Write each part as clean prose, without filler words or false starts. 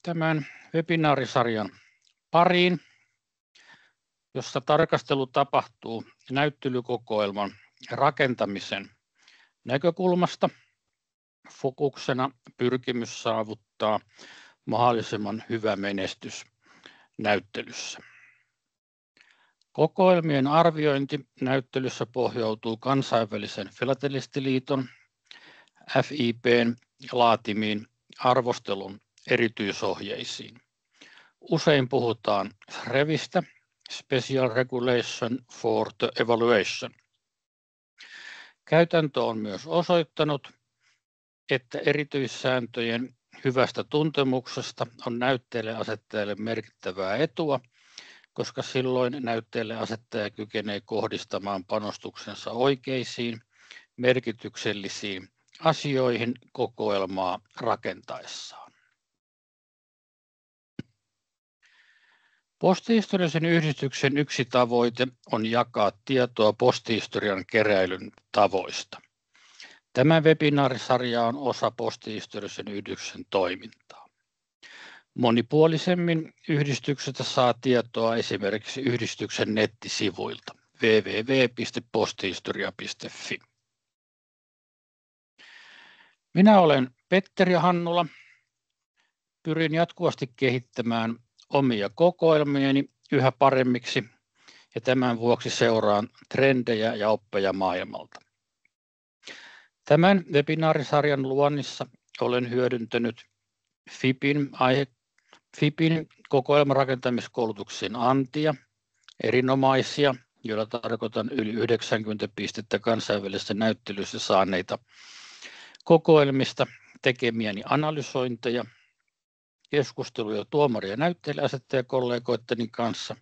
tämän webinaarisarjan pariin, jossa tarkastelu tapahtuu näyttelykokoelman rakentamisen näkökulmasta. Fokuksena pyrkimys saavuttaa mahdollisimman hyvä menestys näyttelyssä. Kokoelmien arviointi näyttelyssä pohjautuu kansainvälisen filatelistiliiton FIP:n laatimiin arvostelun erityisohjeisiin. Usein puhutaan SREVistä, Special Regulation for the Evaluation. Käytäntö on myös osoittanut, että erityissääntöjen hyvästä tuntemuksesta on näytteelle asettajalle merkittävää etua, koska silloin näytteelle asettaja kykenee kohdistamaan panostuksensa oikeisiin, merkityksellisiin asioihin kokoelmaa rakentaessaan. Postihistoriallisen yhdistyksen yksi tavoite on jakaa tietoa postihistorian keräilyn tavoista. Tämä webinaarisarja on osa Postihistoriallisen yhdistyksen toimintaa. Monipuolisemmin yhdistyksestä saa tietoa esimerkiksi yhdistyksen nettisivuilta www.postihistoria.fi. Minä olen Petteri Hannula. Pyrin jatkuvasti kehittämään omia kokoelmieni yhä paremmiksi ja tämän vuoksi seuraan trendejä ja oppeja maailmalta. Tämän webinaarisarjan luonnissa olen hyödyntänyt FIPin kokoelmarakentamiskoulutuksien antia, erinomaisia, joilla tarkoitan yli 90 pistettä kansainvälisessä näyttelyssä saaneita kokoelmista tekemiäni analysointeja, keskusteluja tuomari- ja näyttelijäasettajakollegoitteni kanssa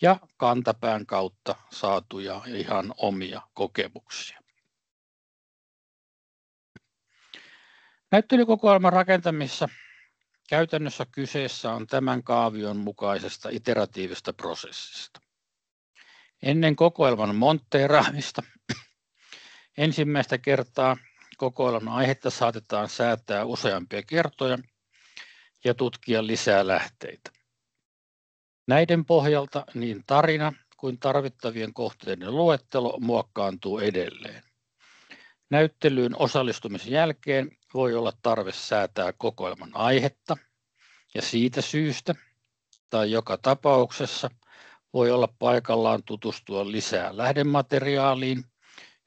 ja kantapään kautta saatuja ihan omia kokemuksia. Näyttelykokoelman rakentamisessa käytännössä kyseessä on tämän kaavion mukaisesta iteratiivisesta prosessista. Ennen kokoelman monteeraamista ensimmäistä kertaa kokoelman aihetta saatetaan säätää useampia kertoja ja tutkia lisää lähteitä. Näiden pohjalta niin tarina kuin tarvittavien kohteiden luettelo muokkaantuu edelleen. Näyttelyyn osallistumisen jälkeen voi olla tarve säätää kokoelman aihetta ja siitä syystä tai joka tapauksessa voi olla paikallaan tutustua lisää lähdemateriaaliin,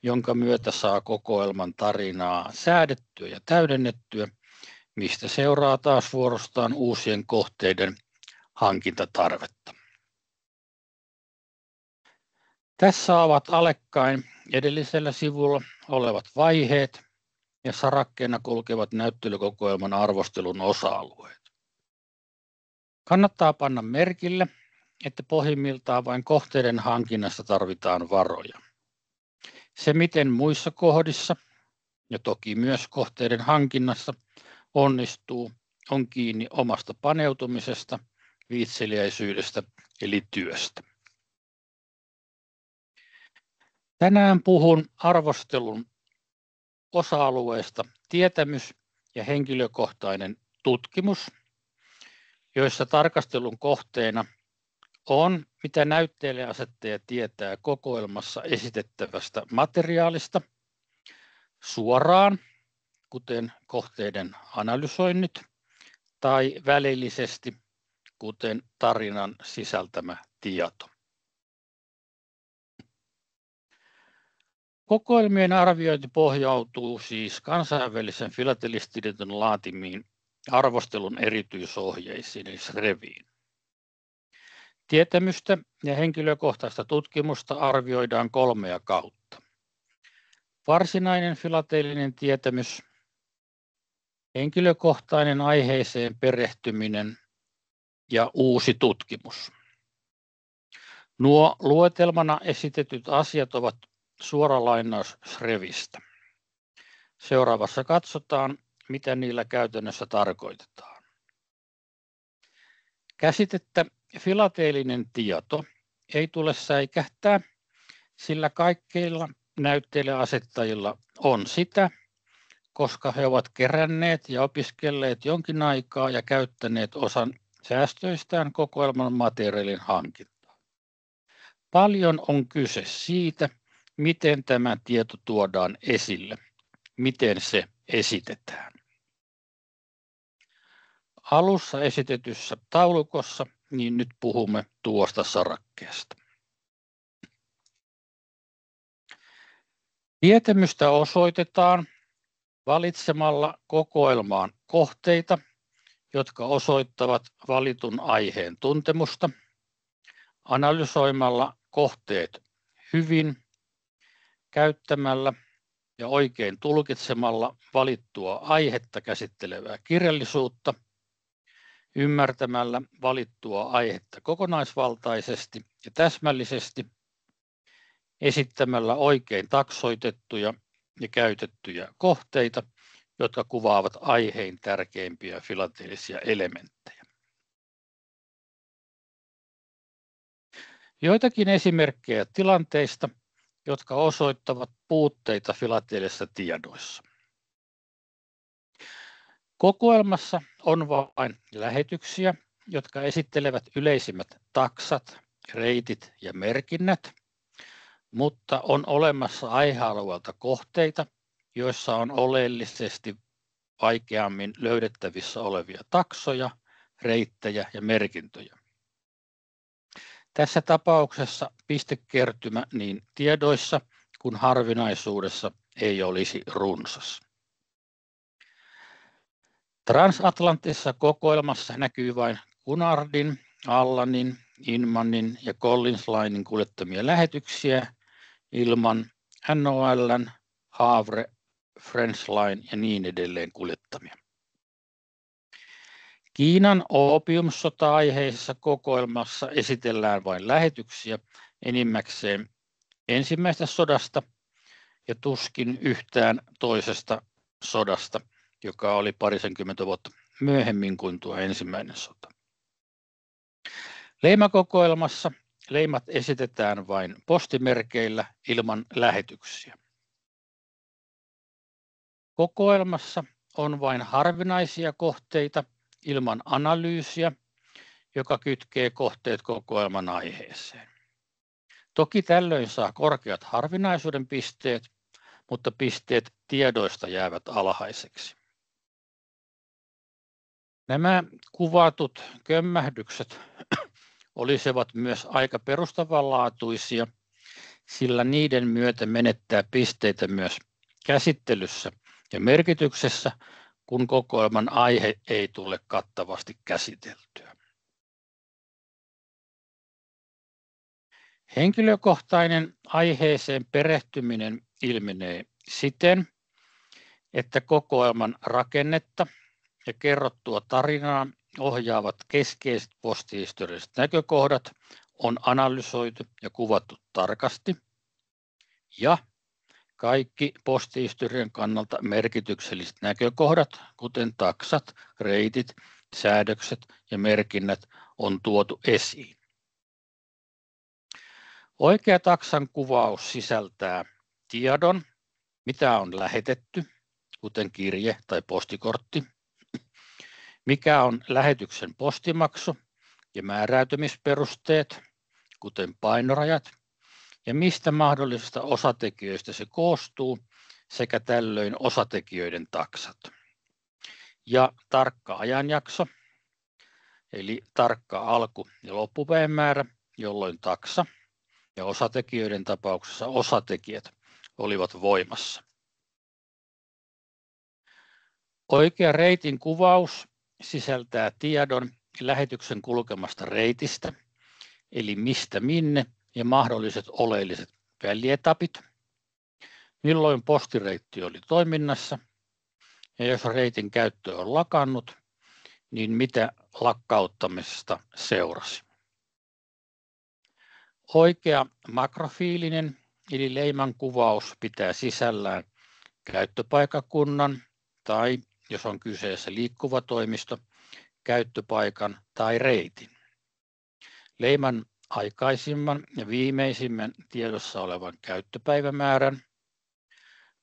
jonka myötä saa kokoelman tarinaa säädettyä ja täydennettyä, mistä seuraa taas vuorostaan uusien kohteiden hankintatarvetta. Tässä ovat alekkain edellisellä sivulla olevat vaiheet ja sarakkeena kulkevat näyttelykokoelman arvostelun osa-alueet. Kannattaa panna merkille, että pohjimmiltaan vain kohteiden hankinnassa tarvitaan varoja. Se, miten muissa kohdissa ja toki myös kohteiden hankinnassa onnistuu, on kiinni omasta paneutumisesta, viitseliäisyydestä eli työstä. Tänään puhun arvostelun osa-alueesta tietämys ja henkilökohtainen tutkimus, joissa tarkastelun kohteena on, mitä näytteelle asettaja tietää kokoelmassa esitettävästä materiaalista suoraan, kuten kohteiden analysoinnit, tai välillisesti, kuten tarinan sisältämä tieto. Kokoelmien arviointi pohjautuu siis kansainvälisen filatelistiliiton laatimiin arvostelun erityisohjeisiin, eli SREViin. Tietämystä ja henkilökohtaista tutkimusta arvioidaan kolmea kautta. Varsinainen filatelinen tietämys, henkilökohtainen aiheeseen perehtyminen ja uusi tutkimus. Nuo luetelmana esitetyt asiat ovat suora lainaus SREVistä. Seuraavassa katsotaan, mitä niillä käytännössä tarkoitetaan. Käsitettä filateelinen tieto ei tule säikähtää, sillä kaikkeilla näytteille asettajilla on sitä koska he ovat keränneet ja opiskelleet jonkin aikaa ja käyttäneet osan säästöistään kokoelman materiaalin hankintaan. Paljon on kyse siitä, miten tämä tieto tuodaan esille, miten se esitetään. Alussa esitetyssä taulukossa, niin nyt puhumme tuosta sarakkeesta. Tietämystä osoitetaan valitsemalla kokoelmaan kohteita, jotka osoittavat valitun aiheen tuntemusta, analysoimalla kohteet hyvin, käyttämällä ja oikein tulkitsemalla valittua aihetta käsittelevää kirjallisuutta, ymmärtämällä valittua aihetta kokonaisvaltaisesti ja täsmällisesti, esittämällä oikein taksoitettuja ja käytettyjä kohteita, jotka kuvaavat aiheen tärkeimpiä filateelisia elementtejä. Joitakin esimerkkejä tilanteista, jotka osoittavat puutteita filateelisissa tiedoissa. Kokoelmassa on vain lähetyksiä, jotka esittelevät yleisimmät taksat, reitit ja merkinnät, mutta on olemassa aihealueelta kohteita, joissa on oleellisesti vaikeammin löydettävissä olevia taksoja, reittejä ja merkintöjä. Tässä tapauksessa pistekertymä niin tiedoissa kuin harvinaisuudessa ei olisi runsas. Transatlanttisessa kokoelmassa näkyy vain Cunardin, Allanin, Inmanin ja Collins Linen kuljettamia lähetyksiä ilman NOL:n, Havre, French Line ja niin edelleen kuljettamia. Kiinan oopiumsota-aiheisessa kokoelmassa esitellään vain lähetyksiä enimmäkseen ensimmäisestä sodasta ja tuskin yhtään toisesta sodasta, joka oli parisenkymmentä vuotta myöhemmin kuin tuo ensimmäinen sota. Leimakokoelmassa leimat esitetään vain postimerkeillä ilman lähetyksiä. Kokoelmassa on vain harvinaisia kohteita ilman analyysiä, joka kytkee kohteet kokoelman aiheeseen. Toki tällöin saa korkeat harvinaisuuden pisteet, mutta pisteet tiedoista jäävät alhaiseksi. Nämä kuvatut kömmähdykset olisivat myös aika perustavanlaatuisia, sillä niiden myötä menettää pisteitä myös käsittelyssä ja merkityksessä, kun kokoelman aihe ei tule kattavasti käsiteltyä. Henkilökohtainen aiheeseen perehtyminen ilmenee siten, että kokoelman rakennetta ja kerrottua tarinaa ohjaavat keskeiset postihistorialliset näkökohdat on analysoitu ja kuvattu tarkasti, ja kaikki postihistorian kannalta merkitykselliset näkökohdat, kuten taksat, reitit, säädökset ja merkinnät, on tuotu esiin. Oikea taksan kuvaus sisältää tiedon, mitä on lähetetty, kuten kirje tai postikortti, mikä on lähetyksen postimaksu ja määräytymisperusteet, kuten painorajat, ja mistä mahdollisista osatekijöistä se koostuu, sekä tällöin osatekijöiden taksat. Ja tarkka ajanjakso, eli tarkka alku- ja loppupäivämäärä, jolloin taksa ja osatekijöiden tapauksessa osatekijät olivat voimassa. Oikea reitin kuvaus sisältää tiedon lähetyksen kulkemasta reitistä, eli mistä minne ja mahdolliset oleelliset välietapit, milloin postireitti oli toiminnassa, ja jos reitin käyttö on lakannut, niin mitä lakkauttamisesta seurasi. Oikea makrofiilinen eli leiman kuvaus pitää sisällään käyttöpaikkakunnan tai, jos on kyseessä liikkuva toimisto, käyttöpaikan tai reitin. Leiman aikaisimman ja viimeisimmän tiedossa olevan käyttöpäivämäärän,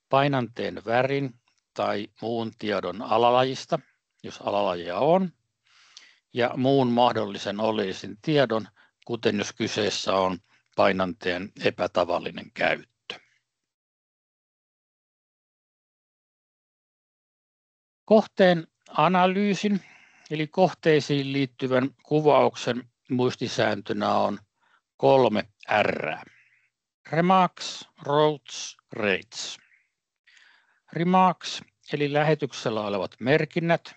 painanteen värin tai muun tiedon alalajista, jos alalajia on, ja muun mahdollisen oleellisen tiedon, kuten jos kyseessä on painanteen epätavallinen käyttö. Kohteen analyysin eli kohteisiin liittyvän kuvauksen muistisääntönä on 3 R. Remarks, roads, rates. Remarks eli lähetyksellä olevat merkinnät,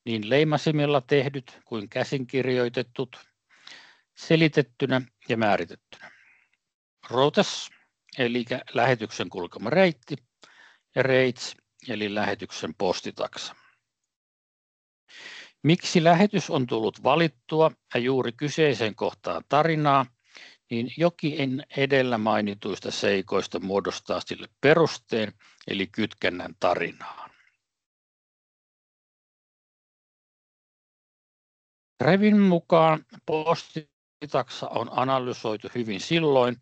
niin leimasimilla tehdyt kuin käsinkirjoitetut, selitettynä ja määritettynä. Routes eli lähetyksen kulkema reitti ja rates eli lähetyksen postitaksa. Miksi lähetys on tullut valittua ja juuri kyseiseen kohtaan tarinaa, niin jokin edellä mainituista seikoista muodostaa sille perusteen, eli kytkennän tarinaan. Revin mukaan postitaksa on analysoitu hyvin silloin,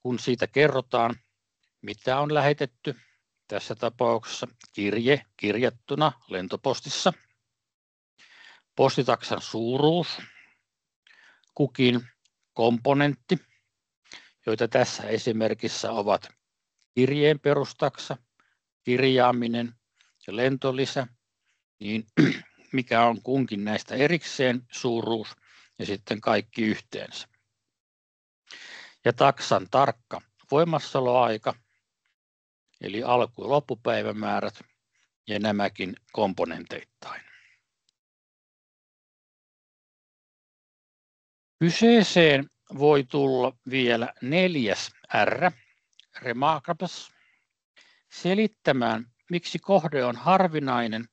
kun siitä kerrotaan, mitä on lähetetty, tässä tapauksessa kirje kirjattuna lentopostissa, postitaksan suuruus, kukin komponentti, joita tässä esimerkissä ovat kirjeen perustaksa, kirjaaminen ja lentolisä, niin mikä on kunkin näistä erikseen suuruus ja sitten kaikki yhteensä. Ja taksan tarkka voimassaoloaika, eli alku- ja loppupäivämäärät, ja nämäkin komponenteittain. Kyseeseen voi tulla vielä 4. R, remarkables, selittämään, miksi kohde on harvinainen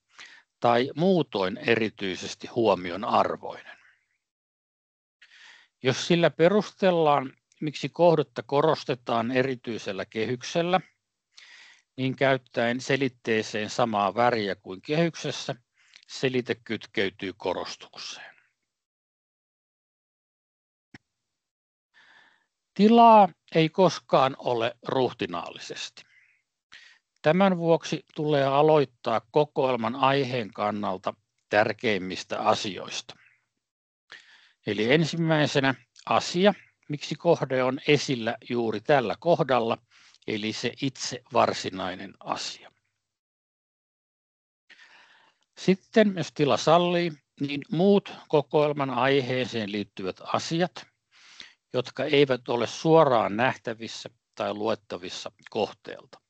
tai muutoin erityisesti huomion arvoinen. Jos sillä perustellaan, miksi kohdetta korostetaan erityisellä kehyksellä, niin käyttäen selitteeseen samaa väriä kuin kehyksessä, selite kytkeytyy korostukseen. Tilaa ei koskaan ole ruhtinaallisesti. Tämän vuoksi tulee aloittaa kokoelman aiheen kannalta tärkeimmistä asioista. Eli ensimmäisenä asia, miksi kohde on esillä juuri tällä kohdalla, eli se itse varsinainen asia. Sitten, jos tila sallii, niin muut kokoelman aiheeseen liittyvät asiat, jotka eivät ole suoraan nähtävissä tai luettavissa kohteelta.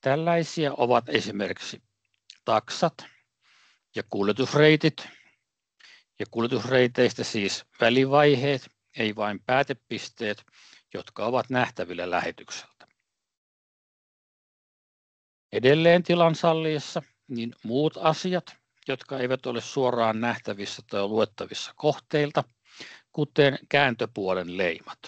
Tällaisia ovat esimerkiksi taksat ja kuljetusreitit, ja kuljetusreiteistä siis välivaiheet, ei vain päätepisteet, jotka ovat nähtävillä lähetykseltä. Edelleen tilan salliessa, niin muut asiat, jotka eivät ole suoraan nähtävissä tai luettavissa kohteilta, kuten kääntöpuolen leimat.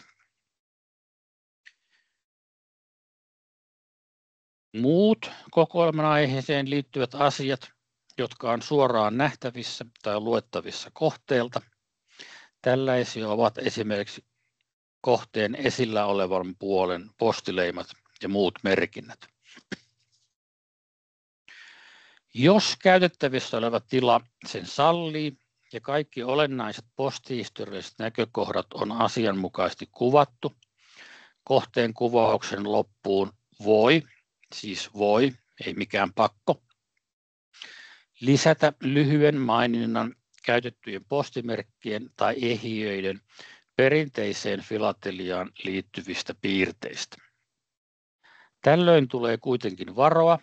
Muut kokoelman aiheeseen liittyvät asiat, jotka on suoraan nähtävissä tai luettavissa kohteelta. Tällaisia ovat esimerkiksi kohteen esillä olevan puolen postileimat ja muut merkinnät. Jos käytettävissä oleva tila sen sallii ja kaikki olennaiset postihistorialliset näkökohdat on asianmukaisesti kuvattu, kohteen kuvauksen loppuun voi, ei mikään pakko, lisätä lyhyen maininnan käytettyjen postimerkkien tai ehjiöiden perinteiseen filateliaan liittyvistä piirteistä. Tällöin tulee kuitenkin varoa,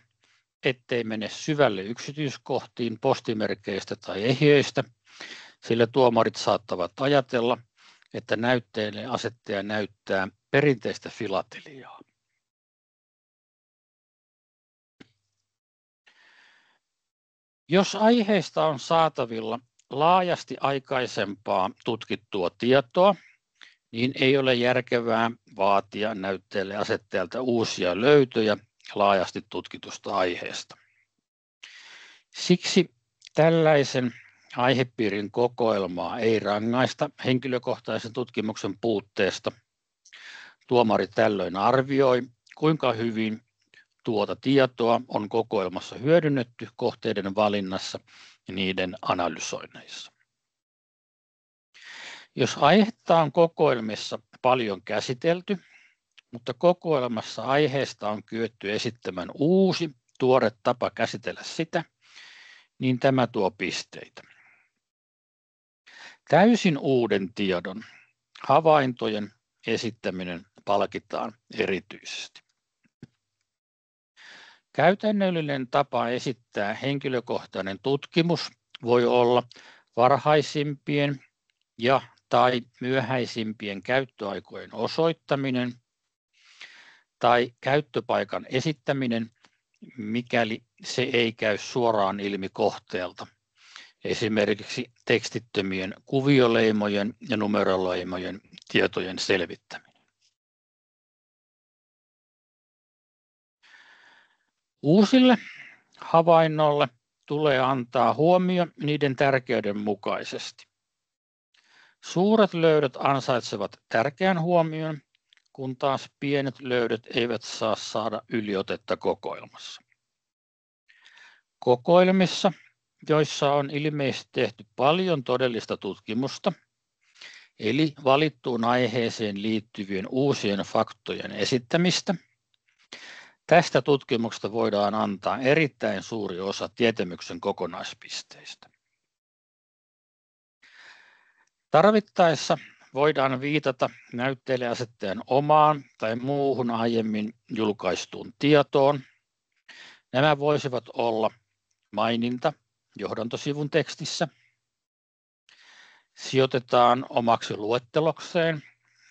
ettei mene syvälle yksityiskohtiin postimerkeistä tai ehjiöistä, sillä tuomarit saattavat ajatella, että näytteelle asettaja näyttää perinteistä filateliaa. Jos aiheesta on saatavilla laajasti aikaisempaa tutkittua tietoa, niin ei ole järkevää vaatia näytteelle asettajalta uusia löytöjä laajasti tutkitusta aiheesta. Siksi tällaisen aihepiirin kokoelmaa ei rangaista henkilökohtaisen tutkimuksen puutteesta. Tuomari tällöin arvioi, kuinka hyvin tuota tietoa on kokoelmassa hyödynnetty kohteiden valinnassa ja niiden analysoinneissa. Jos aihetta on kokoelmissa paljon käsitelty, mutta kokoelmassa aiheesta on kyetty esittämään uusi, tuore tapa käsitellä sitä, niin tämä tuo pisteitä. Täysin uuden tiedon, havaintojen esittäminen palkitaan erityisesti. Käytännöllinen tapa esittää henkilökohtainen tutkimus voi olla varhaisimpien ja tai myöhäisimpien käyttöaikojen osoittaminen tai käyttöpaikan esittäminen, mikäli se ei käy suoraan ilmi kohteelta, esimerkiksi tekstittömien kuvioleimojen ja numeroleimojen tietojen selvittäminen. Uusille havainnolle tulee antaa huomio niiden tärkeyden mukaisesti. Suuret löydöt ansaitsevat tärkeän huomion, kun taas pienet löydöt eivät saa saada yliotetta kokoelmassa. Kokoelmissa, joissa on ilmeisesti tehty paljon todellista tutkimusta, eli valittuun aiheeseen liittyvien uusien faktojen esittämistä, tästä tutkimuksesta voidaan antaa erittäin suuri osa tietämyksen kokonaispisteistä. Tarvittaessa voidaan viitata näyttelijäasettajan omaan tai muuhun aiemmin julkaistuun tietoon. Nämä voisivat olla maininta johdantosivun tekstissä, sijoitetaan omaksi luettelokseen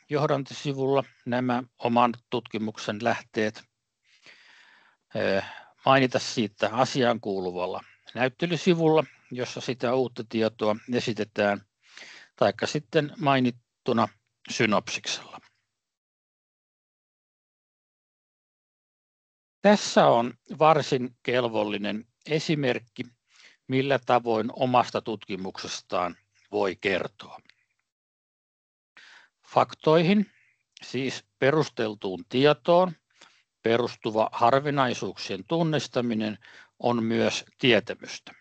johdantosivulla nämä oman tutkimuksen lähteet, mainita siitä asiaan kuuluvalla näyttelysivulla, jossa sitä uutta tietoa esitetään, taikka sitten mainittuna synopsiksella. Tässä on varsin kelvollinen esimerkki, millä tavoin omasta tutkimuksestaan voi kertoa. Faktoihin, siis perusteltuun tietoon, perustuva harvinaisuuksien tunnistaminen on myös tietämystä.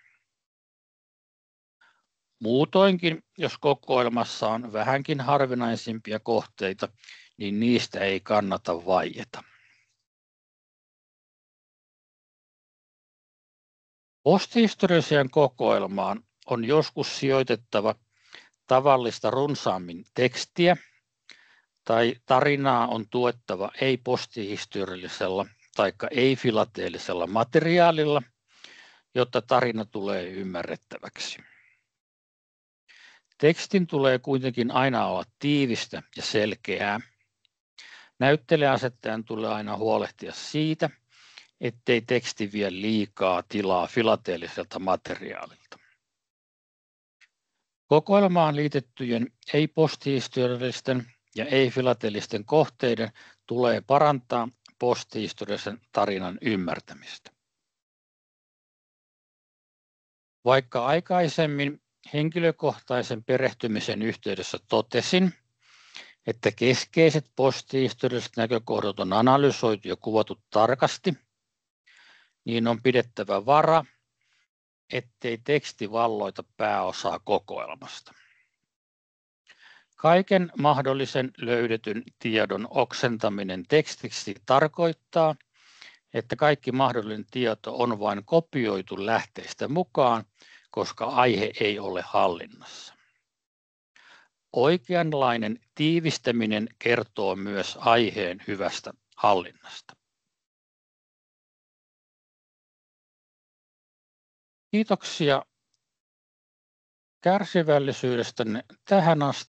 Muutoinkin, jos kokoelmassa on vähänkin harvinaisimpia kohteita, niin niistä ei kannata vaieta. Postihistorialliseen kokoelmaan on joskus sijoitettava tavallista runsaammin tekstiä tai tarinaa on tuettava ei-postihistoriallisella tai ei-filateellisella materiaalilla, jotta tarina tulee ymmärrettäväksi. Tekstin tulee kuitenkin aina olla tiivistä ja selkeää. Näyttelijäasettajan tulee aina huolehtia siitä, ettei teksti vie liikaa tilaa filateelliselta materiaalilta. Kokoelmaan liitettyjen ei-postihistoriallisten ja ei-filateellisten kohteiden tulee parantaa postihistoriallisen tarinan ymmärtämistä. Vaikka aikaisemmin henkilökohtaisen perehtymisen yhteydessä totesin, että keskeiset postihistorialliset näkökohdat on analysoitu ja kuvattu tarkasti, niin on pidettävä vara, ettei teksti valloita pääosaa kokoelmasta. Kaiken mahdollisen löydetyn tiedon oksentaminen tekstiksi tarkoittaa, että kaikki mahdollinen tieto on vain kopioitu lähteistä mukaan, koska aihe ei ole hallinnassa. Oikeanlainen tiivistäminen kertoo myös aiheen hyvästä hallinnasta. Kiitoksia kärsivällisyydestänne tähän asti.